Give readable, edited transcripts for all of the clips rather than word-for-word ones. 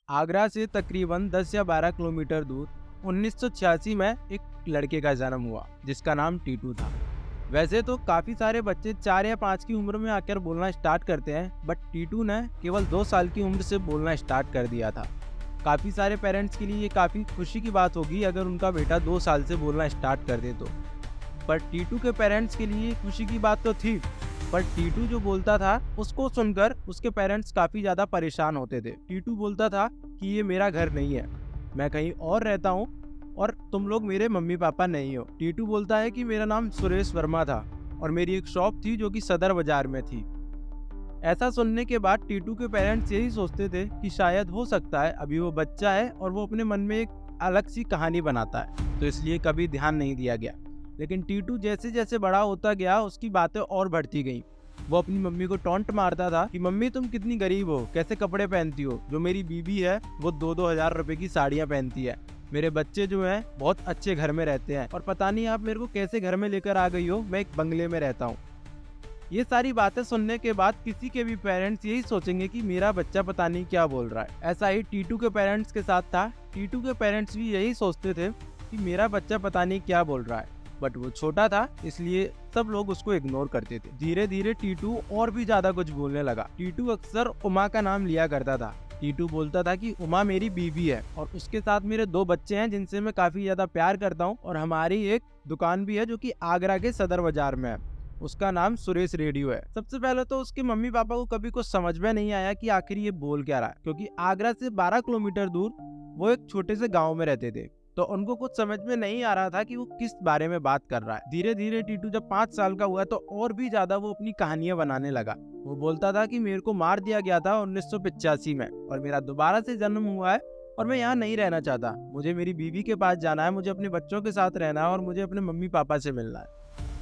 आगरा से तकरीबन 10 या 12 किलोमीटर दूर 1986 में एक लड़के का जन्म हुआ जिसका नाम टीटू था। वैसे तो काफ़ी सारे बच्चे 4 या 5 की उम्र में आकर बोलना स्टार्ट करते हैं, बट टीटू ने केवल 2 साल की उम्र से बोलना स्टार्ट कर दिया था। काफ़ी सारे पेरेंट्स के लिए ये काफ़ी खुशी की बात होगी अगर उनका बेटा 2 साल से बोलना स्टार्ट कर दे तो। पर टीटू के पेरेंट्स के लिए खुशी की बात तो थी, पर टीटू जो बोलता था उसको सुनकर उसके पेरेंट्स काफ़ी ज़्यादा परेशान होते थे। टीटू बोलता था कि ये मेरा घर नहीं है, मैं कहीं और रहता हूँ और तुम लोग मेरे मम्मी पापा नहीं हो। टीटू बोलता है कि मेरा नाम सुरेश वर्मा था और मेरी एक शॉप थी जो कि सदर बाजार में थी। ऐसा सुनने के बाद टीटू के पेरेंट्स यही सोचते थे कि शायद हो सकता है अभी वो बच्चा है और वो अपने मन में एक अलग सी कहानी बनाता है, तो इसलिए कभी ध्यान नहीं दिया गया। लेकिन टीटू जैसे जैसे बड़ा होता गया उसकी बातें और बढ़ती गईं। वो अपनी मम्मी को टॉन्ट मारता था कि मम्मी तुम कितनी गरीब हो, कैसे कपड़े पहनती हो, जो मेरी बीबी है वो 2-2 हजार रुपए की साड़ियाँ पहनती है, मेरे बच्चे जो हैं बहुत अच्छे घर में रहते हैं और पता नहीं आप मेरे को कैसे घर में लेकर आ गई हो, मैं एक बंगले में रहता हूँ। ये सारी बातें सुनने के बाद किसी के भी पेरेंट्स यही सोचेंगे कि मेरा बच्चा पता नहीं क्या बोल रहा है। ऐसा ही टीटू के पेरेंट्स के साथ था। टीटू के पेरेंट्स भी यही सोचते थे कि मेरा बच्चा पता नहीं क्या बोल रहा है, बट वो छोटा था इसलिए सब लोग उसको इग्नोर करते थे। धीरे धीरे टीटू और भी ज्यादा कुछ बोलने लगा। टीटू अक्सर उमा का नाम लिया करता था। टीटू बोलता था कि उमा मेरी बीवी है और उसके साथ मेरे 2 बच्चे हैं जिनसे मैं काफी ज्यादा प्यार करता हूँ, और हमारी एक दुकान भी है जो कि आगरा के सदर बाजार में है, उसका नाम सुरेश रेडियो है। सबसे पहले तो उसके मम्मी पापा को कभी कुछ समझ में नहीं आया कि आखिर ये बोल क्या रहा है, क्योंकि आगरा से 12 किलोमीटर दूर वो एक छोटे से गांव में रहते थे, तो उनको कुछ समझ में नहीं आ रहा था कि वो किस बारे में बात कर रहा है। धीरे धीरे टीटू जब 5 साल का हुआ तो और भी ज्यादा वो अपनी कहानियां बनाने लगा। वो बोलता था कि मेरे को मार दिया गया था 1985 में और मेरा दोबारा से जन्म हुआ है और मैं यहाँ नहीं रहना चाहता, मुझे मेरी बीवी के पास जाना है, मुझे अपने बच्चों के साथ रहना है और मुझे अपने मम्मी पापा से मिलना है।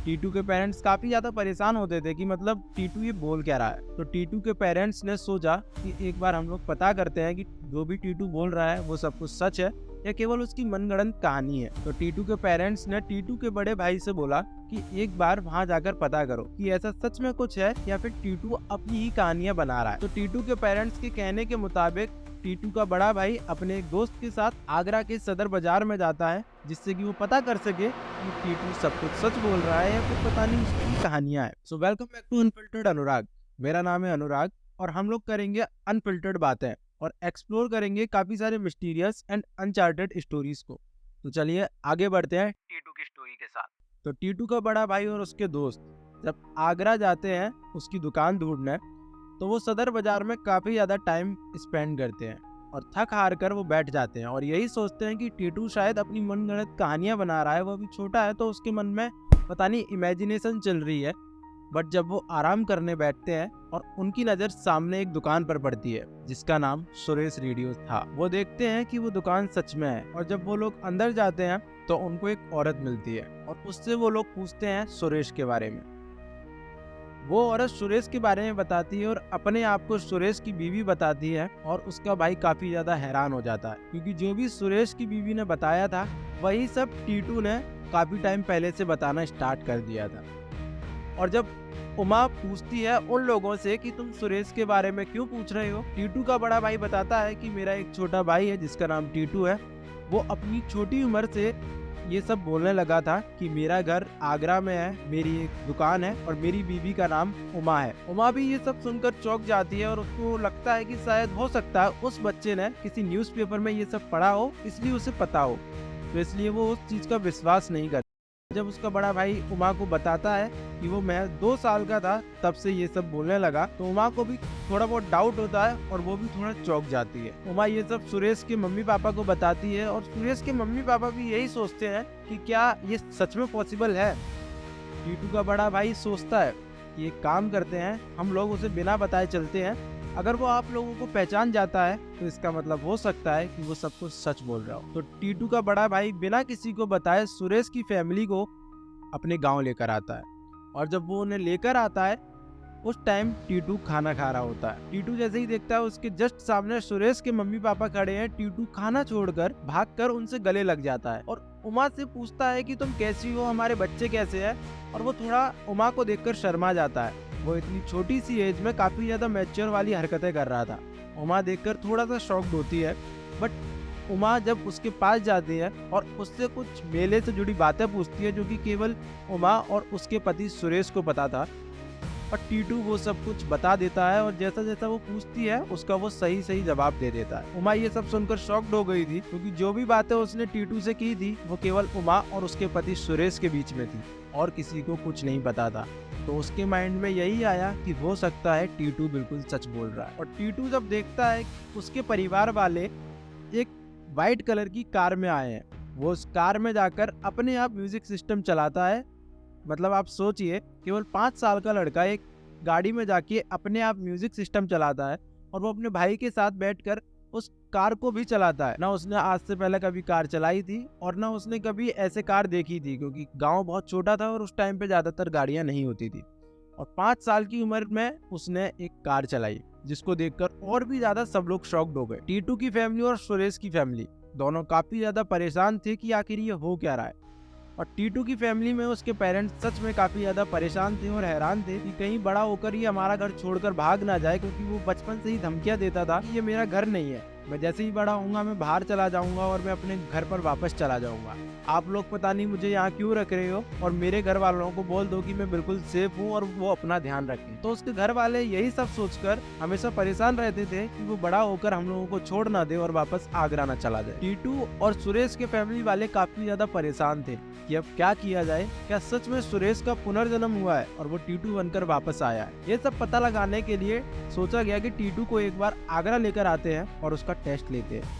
टीटू के पेरेंट्स काफी ज्यादा परेशान होते थे कि मतलब टीटू ये बोल क्या रहा है। तो टीटू के पेरेंट्स ने सोचा कि एक बार हम लोग पता करते हैं कि जो भी टीटू बोल रहा है वो सब कुछ सच है या केवल उसकी मनगढ़ंत कहानी है। तो टीटू के पेरेंट्स ने टीटू के बड़े भाई से बोला कि एक बार वहां जाकर पता करो कि ऐसा सच में कुछ है या फिर टीटू अपनी ही कहानियां बना रहा है। तो टीटू के पेरेंट्स के कहने के मुताबिक टीटू का बड़ा भाई अपने एक दोस्त के साथ आगरा के सदर बाजार में जाता है, जिससे कि वो पता कर सके कि टीटू सब कुछ सच बोल रहा है या फिर पता नहीं उसकी कहानियां हैं। So welcome back to unfiltered Anurag. मेरा नाम है अनुराग और हम लोग करेंगे अनफिल्टर्ड बातें और एक्सप्लोर करेंगे काफी सारे मिस्टीरियस एंड अनचार्टेड स्टोरीज को। तो चलिए आगे बढ़ते हैं टीटू की स्टोरी के साथ। तो टीटू का बड़ा भाई और उसके दोस्त जब आगरा जाते हैं उसकी दुकान ढूंढने, तो वो सदर बाजार में काफी ज्यादा टाइम स्पेंड करते हैं और थक हार कर वो बैठ जाते हैं और यही सोचते हैं कि टीटू शायद अपनी मनगढ़ंत कहानियां बना रहा है, वो अभी छोटा है तो उसके मन में पता नहीं इमेजिनेशन चल रही है। बट जब वो आराम करने बैठते हैं और उनकी नज़र सामने एक दुकान पर पड़ती है जिसका नाम सुरेश रेडियो था, वो देखते हैं कि वो दुकान सच में है। और जब वो लोग अंदर जाते हैं तो उनको एक औरत मिलती है और उससे वो लोग पूछते हैं सुरेश के बारे में। वो औरत सुरेश के बारे में बताती है और अपने आप को सुरेश की बीवी बताती है और उसका भाई काफी ज्यादा हैरान हो जाता है, क्योंकि जो भी सुरेश की बीवी ने बताया था वही सब टीटू ने काफी टाइम पहले से बताना स्टार्ट कर दिया था। और जब उमा पूछती है उन लोगों से कि तुम सुरेश के बारे में क्यों पूछ रहे हो, टीटू का बड़ा भाई बताता है कि मेरा एक छोटा भाई है जिसका नाम टीटू है, वो अपनी छोटी उम्र से ये सब बोलने लगा था कि मेरा घर आगरा में है, मेरी एक दुकान है और मेरी बीवी का नाम उमा है। उमा भी ये सब सुनकर चौंक जाती है और उसको लगता है कि शायद हो सकता है उस बच्चे ने किसी न्यूज़पेपर में ये सब पढ़ा हो इसलिए उसे पता हो, तो इसलिए वो उस चीज का विश्वास नहीं करता। जब उसका बड़ा भाई उमा को बताता है कि वो महज 2 साल का था तब से ये सब बोलने लगा, तो उमा को भी थोड़ा बहुत डाउट होता है और वो भी थोड़ा चौंक जाती है। उमा ये सब सुरेश के मम्मी पापा को बताती है और सुरेश के मम्मी पापा भी यही सोचते हैं कि क्या ये सच में पॉसिबल है। टीटू का बड़ा भाई सोचता है कि एक काम करते हैं, हम लोग उसे बिना बताए चलते हैं, अगर वो आप लोगों को पहचान जाता है तो इसका मतलब हो सकता है कि वो सब कुछ सच बोल रहा हो। तो टीटू का बड़ा भाई बिना किसी को बताए सुरेश की फैमिली को अपने गांव लेकर आता है और जब वो उन्हें लेकर आता है उस टाइम टीटू खाना खा रहा होता है। टीटू जैसे ही देखता है उसके जस्ट सामने सुरेश के मम्मी पापा खड़े हैं, टीटू खाना छोड़कर भागकर उनसे गले लग जाता है और उमा से पूछता है कि तुम कैसी हो, हमारे बच्चे कैसे हैं, और वो थोड़ा उमा को देखकर शर्मा जाता है। वो इतनी छोटी सी एज में काफी ज्यादा मैच्योर वाली हरकतें कर रहा था। उमा देखकर थोड़ा सा शॉक्ड होती है, बट उमा जब उसके पास जाती है और उससे कुछ मेले से जुड़ी बातें पूछती है जो कि केवल उमा और उसके पति सुरेश को पता था, और टीटू वो सब कुछ बता देता है और जैसा जैसा वो पूछती है उसका वो सही सही जवाब दे देता है। उमा ये सब सुनकर शॉक्ड हो गई थी, क्योंकि जो भी बातें उसने टीटू से की थी वो केवल उमा और उसके पति सुरेश के बीच में थी और किसी को कुछ नहीं पता था। तो उसके माइंड में यही आया कि हो सकता है टीटू बिल्कुल सच बोल रहा है। और टीटू जब देखता है कि उसके परिवार वाले एक वाइट कलर की कार में आए हैं, वो उस कार में जाकर अपने आप म्यूजिक सिस्टम चलाता है। मतलब आप सोचिए, केवल 5 साल का लड़का एक गाड़ी में जाके अपने आप म्यूजिक सिस्टम चलाता है और वो अपने भाई के साथ बैठकर उस कार को भी चलाता है। ना उसने आज से पहले कभी कार चलाई थी और ना उसने कभी ऐसे कार देखी थी, क्योंकि गांव बहुत छोटा था और उस टाइम पे ज्यादातर गाड़ियां नहीं होती थी। और 5 साल की उम्र में उसने एक कार चलाई, जिसको देखकर और भी ज्यादा सब लोग शॉक्ड हो गए। टीटू की फैमिली और सुरेश की फैमिली दोनों काफी ज्यादा परेशान थे कि आखिर ये हो क्या रहा है। और टीटू की फैमिली में उसके पेरेंट्स सच में काफी ज्यादा परेशान थे और हैरान थे कि कहीं बड़ा होकर ये हमारा घर छोड़कर भाग ना जाए, क्योंकि वो बचपन से ही धमकियां देता था कि ये मेरा घर नहीं है, मैं जैसे ही बड़ा होऊंगा मैं बाहर चला जाऊंगा और मैं अपने घर पर वापस चला जाऊंगा। आप लोग पता नहीं मुझे यहाँ क्यों रख रहे हो, और मेरे घर वालों को बोल दो कि मैं बिल्कुल सेफ हूँ और वो अपना ध्यान रखें। तो उसके घर वाले यही सब सोचकर हमेशा परेशान रहते थे कि वो बड़ा होकर हम लोगों को छोड़ ना दे और वापस आगरा ना चला जाए। टीटू और सुरेश के फैमिली वाले काफी ज्यादा परेशान थे कि अब क्या किया जाए, क्या सच में सुरेश का पुनर्जन्म हुआ है और वो टीटू बनकर वापस आया है। ये सब पता लगाने के लिए सोचा गया कि टीटू को एक बार आगरा लेकर आते हैं और उसका टेस्ट लेते हैं।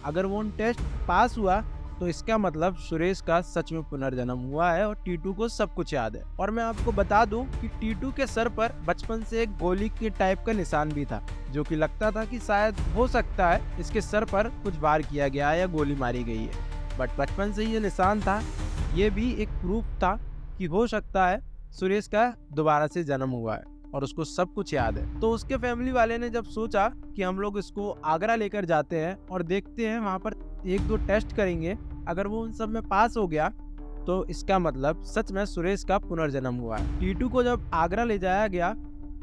अगर वो उन टेस्ट पास हुआ तो इसका मतलब सुरेश का सच में पुनर्जन्म हुआ है और टीटू को सब कुछ याद है। और मैं आपको बता दूं कि टीटू के सर पर बचपन से एक गोली के टाइप का निशान भी था, जो कि लगता था कि शायद हो सकता है इसके सर पर कुछ वार किया गया है या गोली मारी गई है। बट बचपन से ये निशान था, ये भी एक प्रूफ था कि हो सकता है सुरेश का दोबारा से जन्म हुआ है और उसको सब कुछ याद है। तो उसके फैमिली वाले ने जब सोचा कि हम लोग इसको आगरा लेकर जाते हैं और देखते हैं, वहाँ पर 1-2 टेस्ट करेंगे, अगर वो उन सब में पास हो गया तो इसका मतलब सच में सुरेश का पुनर्जन्म हुआ है। टीटू को जब आगरा ले जाया गया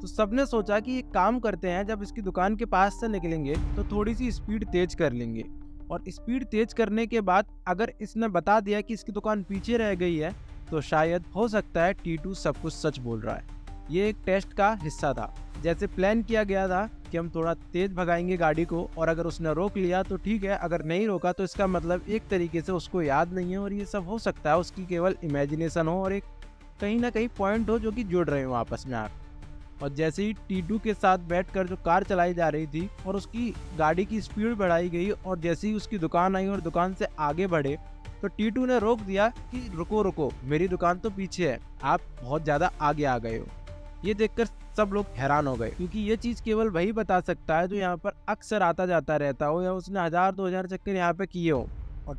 तो सबने सोचा कि एक काम करते हैं, जब इसकी दुकान के पास से निकलेंगे तो थोड़ी सी स्पीड तेज कर लेंगे, और स्पीड तेज करने के बाद अगर इसने बता दिया कि इसकी दुकान पीछे रह गई है तो शायद हो सकता है टीटू सब कुछ सच बोल रहा है। ये एक टेस्ट का हिस्सा था। जैसे प्लान किया गया था कि हम थोड़ा तेज भगाएंगे गाड़ी को, और अगर उसने रोक लिया तो ठीक है, अगर नहीं रोका तो इसका मतलब एक तरीके से उसको याद नहीं है और ये सब हो सकता है उसकी केवल इमेजिनेशन हो और एक कहीं ना कहीं पॉइंट हो जो कि जुड़ रहे हो आपस में। और जैसे ही टीटू के साथ बैठकर जो कार चलाई जा रही थी और उसकी गाड़ी की स्पीड बढ़ाई गई और जैसे ही उसकी दुकान आई और दुकान से आगे बढ़े तो टीटू ने रोक दिया कि रुको रुको, मेरी दुकान तो पीछे है, आप बहुत ज्यादा आगे आ गए हो। ये देखकर सब लोग हैरान हो गए, क्योंकि ये चीज केवल वही बता सकता है जो यहाँ पर अक्सर आता जाता रहता हो या उसने 1000-2000 चक्कर यहाँ पे किए हो। और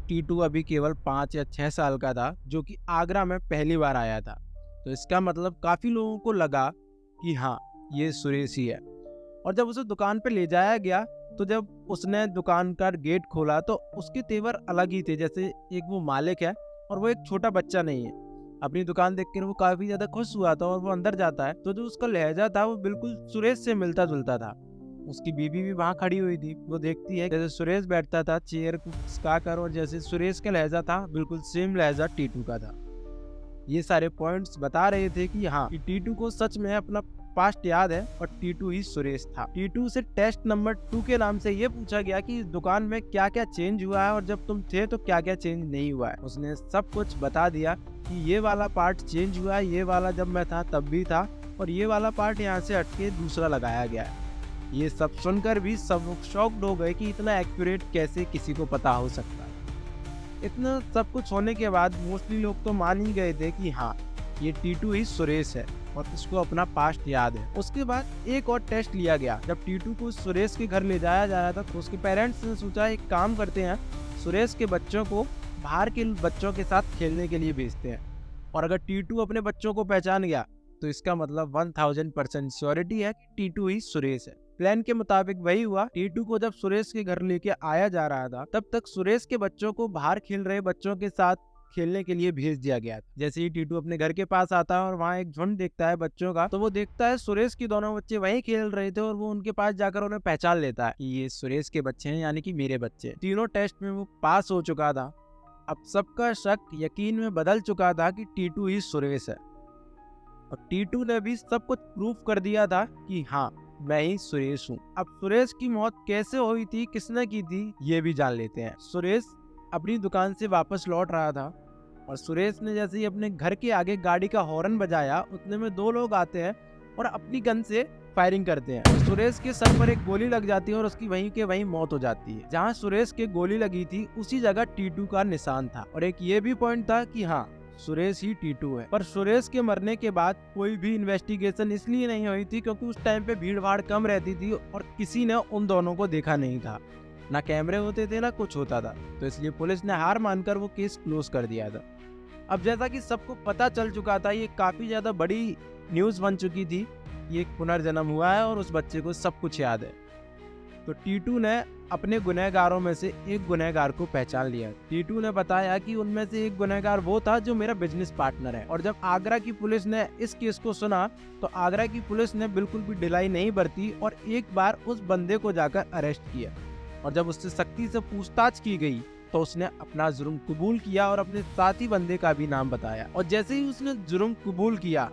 टीटू अभी केवल 5 या 6 साल का था, जो कि आगरा में पहली बार आया था। तो इसका मतलब काफी लोगों को लगा कि हाँ, ये सुरेश ही है। और जब उसे दुकान पे ले जाया गया तो जब उसने दुकान का गेट खोला तो उसके तेवर अलग ही थे, जैसे एक वो मालिक है और वो एक छोटा बच्चा नहीं है। अपनी दुकान देखकर वो काफी ज्यादा खुश हुआ था और वो अंदर जाता है तो जो उसका लहजा था वो बिल्कुल सुरेश से मिलता जुलता था। उसकी बीवी भी वहाँ खड़ी हुई थी, वो देखती है जैसे सुरेश बैठता था चेयर को खिसका कर, और जैसे सुरेश का लहजा था बिल्कुल सेम लहजा टीटू का था। ये सारे पॉइंट्स बता रहे थे कि हाँ, कि टीटू को सच में अपना पास्ट याद है और टीटू ही सुरेश था। टीटू से टेस्ट नंबर 2 के नाम से ये पूछा गया कि इस दुकान में क्या क्या चेंज हुआ है और जब तुम थे तो क्या क्या चेंज नहीं हुआ है। उसने सब कुछ बता दिया कि ये वाला पार्ट चेंज हुआ है, ये वाला जब मैं था तब भी था, और ये वाला पार्ट यहाँ से हटके दूसरा लगाया गया है। ये सब सुनकर भी सब लोग शॉक्ड हो गए कि इतना एक्यूरेट कैसे किसी को पता हो सकता है। इतना सब कुछ होने के बाद मोस्टली लोग तो मान ही गए थे कि हाँ, ये टीटू ही सुरेश है और इसको अपना पास्ट याद है। उसके बाद एक और टेस्ट लिया गया। जब टीटू को सुरेश के घर ले जाया जा रहा था तो उसके पेरेंट्स ने सोचा एक काम करते हैं, सुरेश के बच्चों को बाहर के बच्चों के साथ खेलने के लिए भेजते हैं, और अगर टीटू अपने बच्चों को पहचान गया तो इसका मतलब 1000% श्योरिटी है कि टीटू ही सुरेश है। प्लान के मुताबिक वही हुआ। टीटू को जब सुरेश के घर लेके आया जा रहा था तब तक सुरेश के बच्चों को बाहर खेल रहे बच्चों के साथ खेलने के लिए भेज दिया गया था। जैसे ही टीटू अपने घर के पास आता है और वहाँ एक झुंड देखता है बच्चों का, तो वो देखता है सुरेश की दोनों बच्चे वहीं खेल रहे थे और वो उनके पास जाकर उन्हें पहचान लेता है कि ये सुरेश के बच्चे हैं, यानी कि मेरे बच्चे। तीनों टेस्ट में वो पास हो चुका था। अब सबका शक यकीन में बदल चुका था कि टीटू ही सुरेश है, और टीटू ने भी सब कुछ प्रूफ कर दिया था कि हाँ, मैं ही सुरेश हूँ। अब सुरेश की मौत कैसे हुई थी, किसने की थी, ये भी जान लेते हैं। सुरेश अपनी दुकान से वापस लौट रहा था और सुरेश ने जैसे ही अपने घर के आगे गाड़ी का हॉर्न बजाया, उतने में दो लोग आते हैं और अपनी गन से फायरिंग करते हैं। सुरेश के सर पर एक गोली लग जाती है और उसकी वहीं के वहीं मौत हो जाती है। जहाँ सुरेश के गोली लगी थी उसी जगह टीटू का निशान था, और एक ये भी पॉइंट था कि हाँ, सुरेश ही टीटू है। पर सुरेश के मरने के बाद कोई भी इन्वेस्टिगेशन इसलिए नहीं हुई थी क्योंकि उस टाइम पे भीड़ भाड़ कम रहती थी और किसी ने उन दोनों को देखा नहीं था, ना कैमरे होते थे ना कुछ होता था, तो इसलिए पुलिस ने हार मानकर वो केस क्लोज कर दिया था। अब जैसा कि सबको पता चल चुका था, ये काफी ज्यादा बड़ी न्यूज बन चुकी थी, ये एक पुनर्जन्म हुआ है और उस बच्चे को सब कुछ याद है। तो टीटू ने अपने गुनहगारों में से एक गुनहगार को पहचान लिया। टीटू ने बताया कि उनमें से एक गुनहगार वो था जो मेरा बिजनेस पार्टनर है। और जब आगरा की पुलिस ने इस केस को सुना तो आगरा की पुलिस ने बिल्कुल भी ढिलाई नहीं बरती और एक बार उस बंदे को जाकर अरेस्ट किया। और जब उससे सख्ती से पूछताछ की गई तो उसने अपना जुर्म कबूल किया और अपने साथी बंदे का भी नाम बताया। और जैसे ही उसने जुर्म कबूल किया,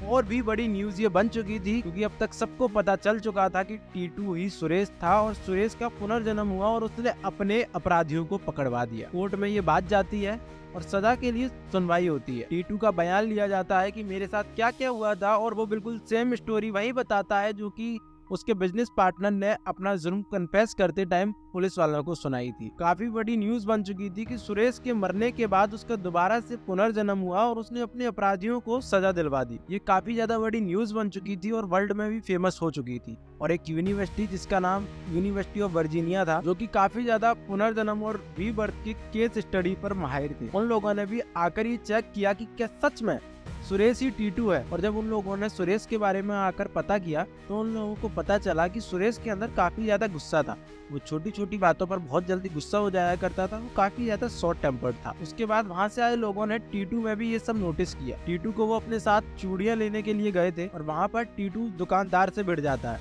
और भी बड़ी न्यूज ये बन चुकी थी क्योंकि अब तक सबको पता चल चुका था कि टीटू ही सुरेश था और सुरेश का पुनर्जन्म हुआ और उसने अपने अपराधियों को पकड़वा दिया। कोर्ट में ये बात जाती है और सजा के लिए सुनवाई होती है। टीटू का बयान लिया जाता है कि मेरे साथ क्या क्या हुआ था, और वो बिल्कुल सेम स्टोरी वही बताता है जो कि उसके बिजनेस पार्टनर ने अपना जुर्म कन्फेस करते टाइम पुलिस वालों को सुनाई थी। काफी बड़ी न्यूज बन चुकी थी कि सुरेश के मरने के बाद उसका दोबारा से पुनर्जन्म हुआ और उसने अपने अपराधियों को सजा दिलवा दी। ये काफी ज्यादा बड़ी न्यूज बन चुकी थी और वर्ल्ड में भी फेमस हो चुकी थी। और एक यूनिवर्सिटी जिसका नाम यूनिवर्सिटी ऑफ वर्जीनिया था, जो कि काफी ज्यादा पुनर्जन्म और रीबर्थ की केस स्टडी पर माहिर थे, उन लोगों ने भी आकर ये चेक किया कि क्या सच में सुरेश ही टीटू है। और जब उन लोगों ने सुरेश के बारे में आकर पता किया तो उन लोगों को पता चला कि सुरेश के अंदर काफी ज्यादा गुस्सा था। वो छोटी छोटी बातों पर बहुत जल्दी गुस्सा हो जाया करता था। वो काफी ज्यादा शॉर्ट टेम्पर्ड था। उसके बाद वहाँ से आए लोगों ने टीटू में भी ये सब नोटिस किया। टीटू को वो अपने साथ चूड़ियां लेने के लिए गए थे और वहाँ पर टीटू दुकानदार से भिड़ जाता है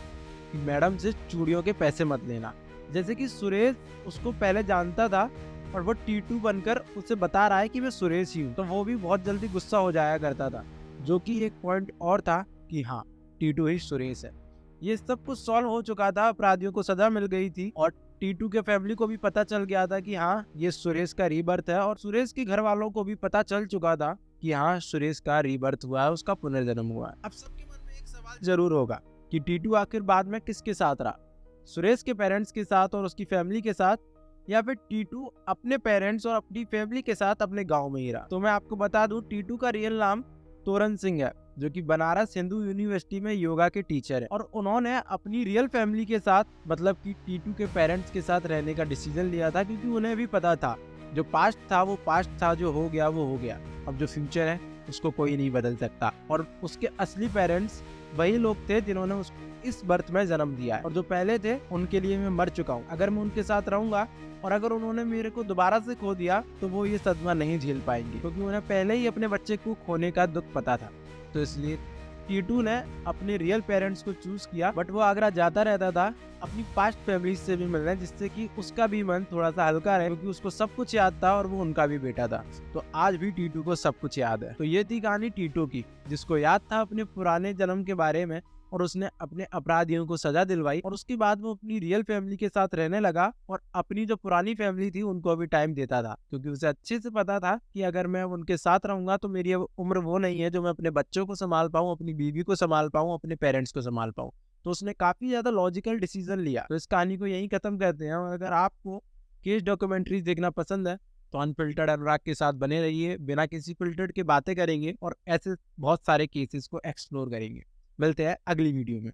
कि मैडम से चूड़ियों के पैसे मत लेना। जैसे कि सुरेश उसको पहले जानता था और वो टीटू बनकर उसे बता रहा है कि मैं सुरेश ही हूँ, तो वो भी बहुत जल्दी गुस्सा हो जाया करता था। जो कि एक पॉइंट और था कि हाँ, टीटू ही सुरेश है। ये सब कुछ सॉल्व हो चुका था, अपराधियों को सजा मिल गई थी और टीटू के फैमिली को भी पता चल गया था कि हाँ, ये सुरेश का रीबर्थ है। और सुरेश के घर वालों को भी पता चल चुका था कि हाँ, सुरेश का रीबर्थ हुआ है, उसका पुनर्जन्म हुआ है। अब सबके मन में एक सवाल जरूर होगा कि टीटू आखिर बाद में किसके साथ रहा, सुरेश के पेरेंट्स के साथ और उसकी फैमिली के साथ, या फिर टीटू अपने पेरेंट्स और अपनी फैमिली के साथ अपने गांव में ही रहा। तो मैं आपको बता दूं, टीटू का रियल नाम तोरण सिंह है, जो कि बनारस हिंदू यूनिवर्सिटी में योगा के टीचर है। और उन्होंने अपनी रियल फैमिली के साथ, मतलब कि टीटू के पेरेंट्स के साथ रहने का डिसीजन लिया था, क्योंकि उन्हें भी पता था जो पास्ट था वो पास्ट था, जो हो गया वो हो गया। अब जो फ्यूचर है उसको कोई नहीं बदल सकता। और उसके असली पेरेंट्स वही लोग थे जिन्होंने उसको इस बर्थ में जन्म दिया है, और जो पहले थे उनके लिए मैं मर चुका हूँ। अगर मैं उनके साथ रहूंगा और अगर उन्होंने मेरे को दोबारा से खो दिया तो वो ये सदमा नहीं झेल पाएंगे, क्योंकि उन्हें पहले ही अपने बच्चे को खोने का दुख पता था। तो इसलिए टीटू ने अपने रियल पेरेंट्स को चूज किया, बट वो आगरा जाता रहता था अपनी पास्ट फैमिली से भी मिलने, जिससे कि उसका भी मन थोड़ा सा हल्का रहे, क्योंकि उसको सब कुछ याद था और वो उनका भी बेटा था। तो आज भी टीटू को सब कुछ याद है। तो ये थी कहानी टीटू की, जिसको याद था अपने पुराने जन्म के बारे में और उसने अपने अपराधियों को सजा दिलवाई। और उसके बाद वो अपनी रियल फैमिली के साथ रहने लगा और अपनी जो पुरानी फैमिली थी उनको भी टाइम देता था, क्योंकि उसे अच्छे से पता था कि अगर मैं उनके साथ रहूंगा तो मेरी अब उम्र वो नहीं है जो मैं अपने बच्चों को संभाल पाऊँ, अपनी बीवी को संभाल पाऊँ, अपने पेरेंट्स को संभाल पाऊँ। तो उसने काफी ज्यादा लॉजिकल डिसीजन लिया। तो इस कहानी को यहीं खत्म करते हैं। और अगर आपको केस डॉक्यूमेंट्रीज देखना पसंद है तो अनफिल्टर्ड अनुराग के साथ बने रहिए। बिना किसी फिल्टर्ड के बातें करेंगे और ऐसे बहुत सारे केसेस को एक्सप्लोर करेंगे। मिलते हैं अगली वीडियो में।